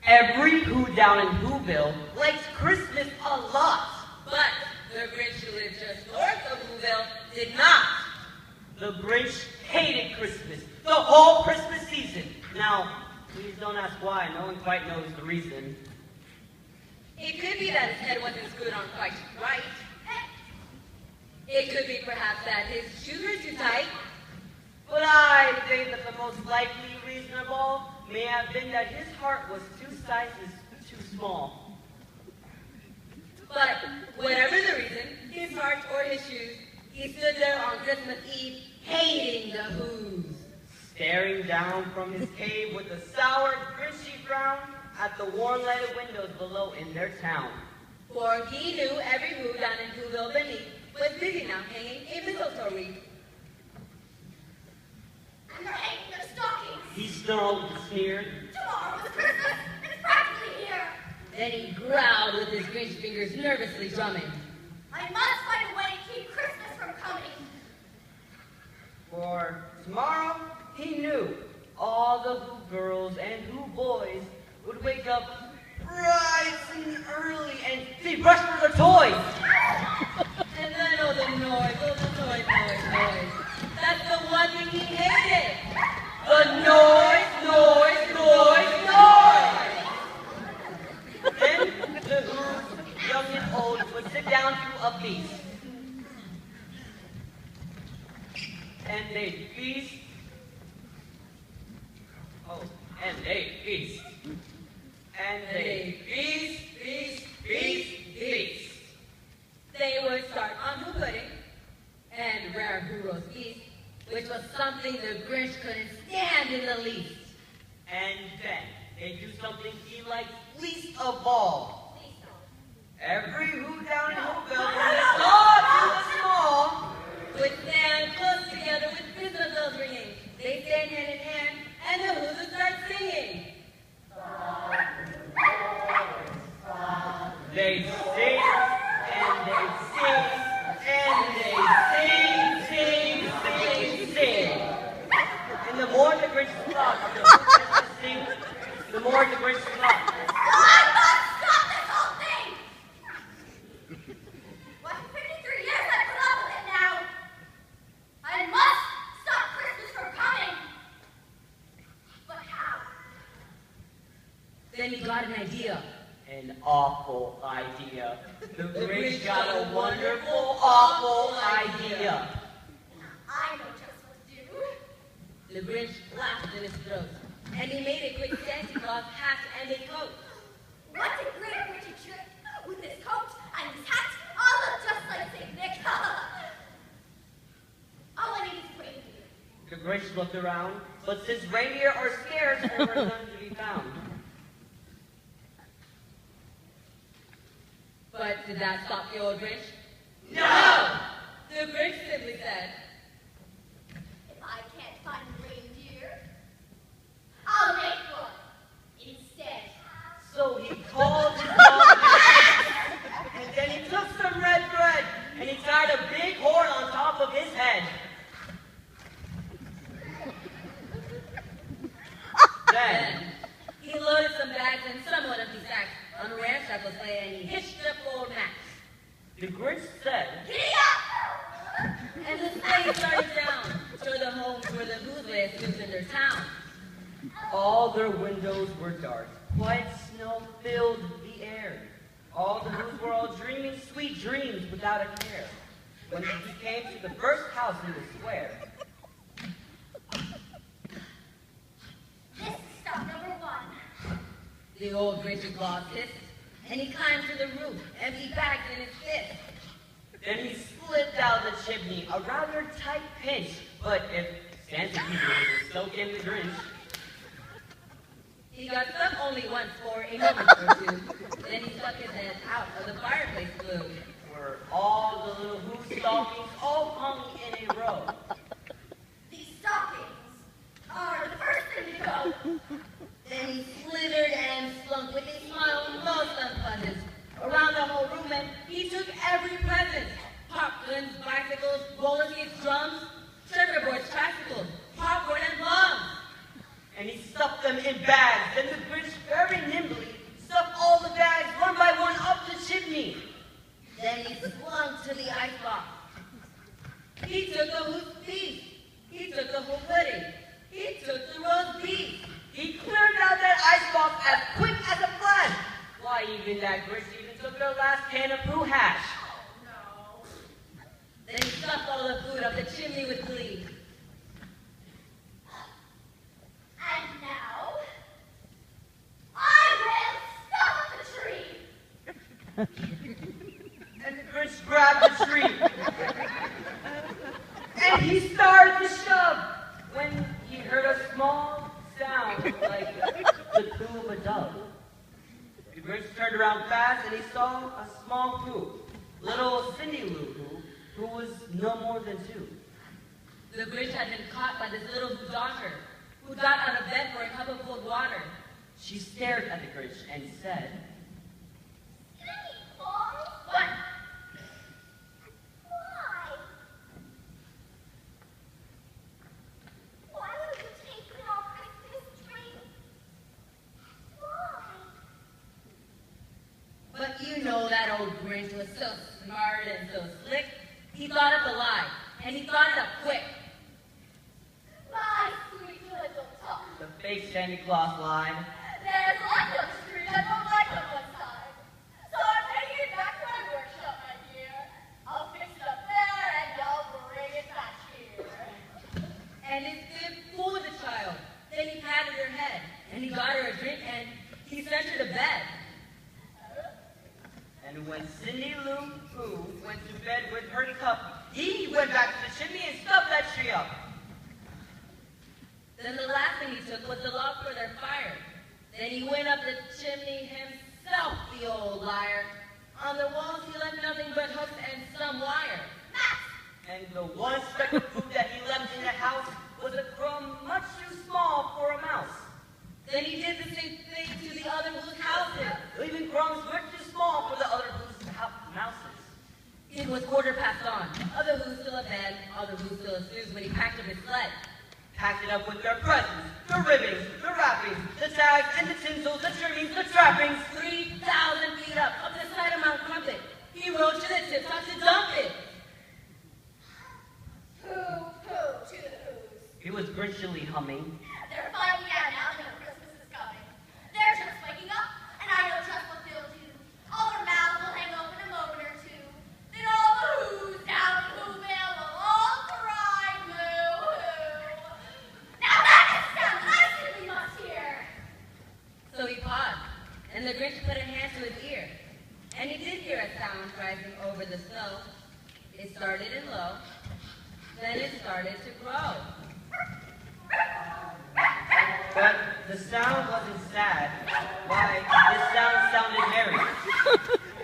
Every Who down in Whoville likes Christmas a lot. But the Grinch who lived just north of Whoville did not. The Grinch hated Christmas, the whole Christmas season. Now, please don't ask why. No one quite knows the reason. It could be that his head wasn't screwed on quite right. It could be perhaps that his shoes were too tight. But I think that the most likely reason of all may have been that his heart was 2 sizes too small. But whatever the reason, his heart or his shoes, he stood there on Christmas Eve hating the Who's. Staring down from his cave with a sour, grinchy frown at the warm-lighted windows below in their town. For he knew every Who down in Whoville beneath was busy now hanging a mistletoe wreath. And they're hanging their stockings. He snarled and sneered. Tomorrow is Christmas. It's practically here. Then he growled with his Grinch fingers nervously drumming. I must find a way to keep Christmas from coming. For tomorrow, he knew all the Who girls and Who boys would wake up bright and early and they'd rush for their toys. And then oh the noise. That's the one thing he hated. The noise. Then the Who's, young and old, would sit down to a feast. And they'd feast. Oh, and they'd feast. And they'd feast. They would start on Who pudding and rare Who roast beef, which was something the Grinch couldn't stand in the least. And then they do something he likes least of all. Every Who down in Whoville, from the tall to the small, would stand close together with Christmas bells ringing. They stand hand in hand, and the Who's would start singing. They sing, and they sing, and they sing. And the more the Grinch stopped the Christmas sing, the more the Grinch stopped. I must stop this whole thing! What, 53 years I put up with it now? I must stop Christmas from coming! But how? Then he got an idea. An awful idea. The Grinch got a wonderful, awful idea. I know just what to do. The Grinch laughed in his throat, and he made a quick Santa Claus hat and a coat. What a great witchy trick! With this coat and this hat, I'll look just like St. Nick. All I need is reindeer. The Grinch looked around, but since reindeer are scarce, there were none to be found. But did that stop the old Grinch? No! The Grinch simply said, If I can't find a reindeer, I'll make one instead. So he called his mom, and then he took some red thread, and he tied a big horn on top of his head. Then he loaded some bags and somewhat empty sacks on a ramshackle sleigh, and he hitched up old Max. the Grinch said, Giddy up! And the sleigh started down toward the homes where the Who's lived in their town. all their windows were dark. White snow filled the air. All the Who's were all dreaming sweet dreams without a care. When he came to the first house in the square, This is stop number 1. The old Grinch's claws hissed, and he climbed to the roof, empty bags in his fist. then he slid down the chimney, a rather tight pinch, but if Santa Claus would soak in the Grinch, He got stuck only once for a moment or two. Then he stuck his head out of the fireplace flue. were all the little Who stockings all hung in a row. These stockings are the first thing to go. Then he slithered and slunk with a smile most unpleasant around the whole room, and he took every present. Pop, balloons, bicycles, roller skates, drums, checkerboards, tricycles, popcorn, and plums. And he stuffed them in bags. Then the Grinch very nimbly stuffed all the bags one by one up the chimney. Then he swung to the icebox. He took the loose piece. He took the whole pudding. He took the roast beef. He cleared out that icebox as quick as a flash. Why, even that Grinch even took their last can of poo hash. Oh, no. Then he stuffed all the food up the chimney with glee. And now, I will stop the tree. And the Grinch grabbed the tree. And he started to shove when he heard a small sound like the coo of a dove. The Grinch turned around fast and he saw a small poo, little Cindy Lou Poo, who was no more than 2. The Grinch had been caught by this little daughter, who got out of bed for a cup of cold water. She stared at the Grinch and said, What? Why? Why would you take me off Christmas tree? Why? But you know that old Grinch was so smart and so slick, he thought up a lie, and he thought it up quick. My sweet little top. the fake Santa Claus lied. There's lots of street I don't like on one side. So I'm taking it back to my workshop, my dear. I'll fix it up there and I'll bring it back here. And it did fool the child. Then he patted her head, and he got her a drink, and he sent her to bed. And when Cindy Lou Poo went to bed with her cup, he went back to the chimney and stuffed that tree up. Then the last thing he took was the log for their fire. Then he went up the chimney himself, the old liar. On the walls he left nothing but hooks and some wire. And the one speck of food that he left in the house was a crumb much too small for a mouse. Then he did the same thing to the other Blue's houses. Leaving crumbs much too small for the other mouses. It was 1:15 on. Other Who's still abed, other Who's still asleep when he packed up his sled. Packed it up with their presents, the ribbons, the wrappings, the tags, and the tinsels, the trimmings, the trappings. 3,000 feet up the side of Mount Crumpet. He rode to the tip top to dump it. Pooh, to the who's. He was grinchily humming. They're finding out now that Christmas is coming. They're just waking up, and I know just what they'll do. All their mouths will hang open a moment or two. Then all the who's down in Whoville will all cry moo-hoo. Now that is the sound that I simply must hear. So he paused, and the Grinch put a hand to his ear. And he did hear a sound rising over the snow. It started in low, then it started to grow. But the sound wasn't sad. Why, the sound sounded merry.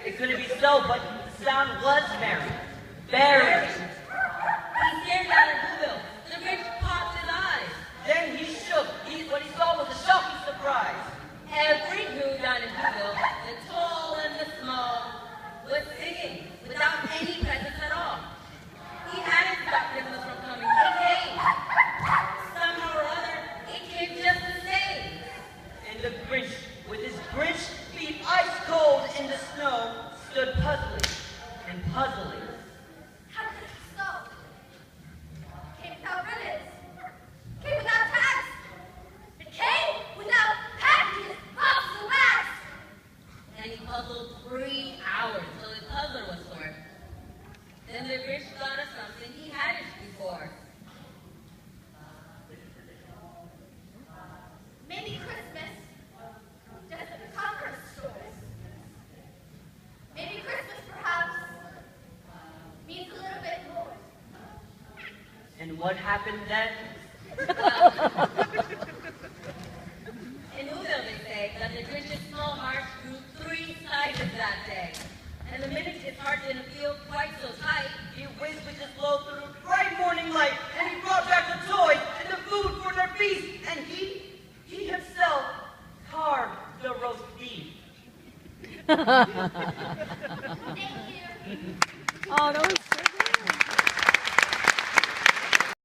It couldn't be so, but the sound was merry. Very. He stared down at Whoville. The Grinch popped his eyes. Then he shook. What he saw was a shocking surprise. Every Who down in Whoville, the tall and the small, was singing without any presents at all. He hadn't stopped Christmas from coming. It came. Somehow or other, it came just the same. And the Grinch, with his Grinch feet ice cold in the snow, stood puzzling and puzzling. How could it be so? Came without ribbons. Came without tags. It came without packages, puffs, and wax. And he puzzled 3 hours till his puzzler was sore. Then the Grinch thought of something he hadn't before. Maybe Christmas doesn't become Christmas. Maybe Christmas perhaps means a little bit more. And what happened then? In Whoville, they say that the Grinch's small heart grew 3 sizes that day. And the minute his heart didn't feel quite so tight, He whizzed with his blow through bright morning light, and he brought back the toys and the food for their feast, and he himself carved the roast beef. Thank you. Oh, that was so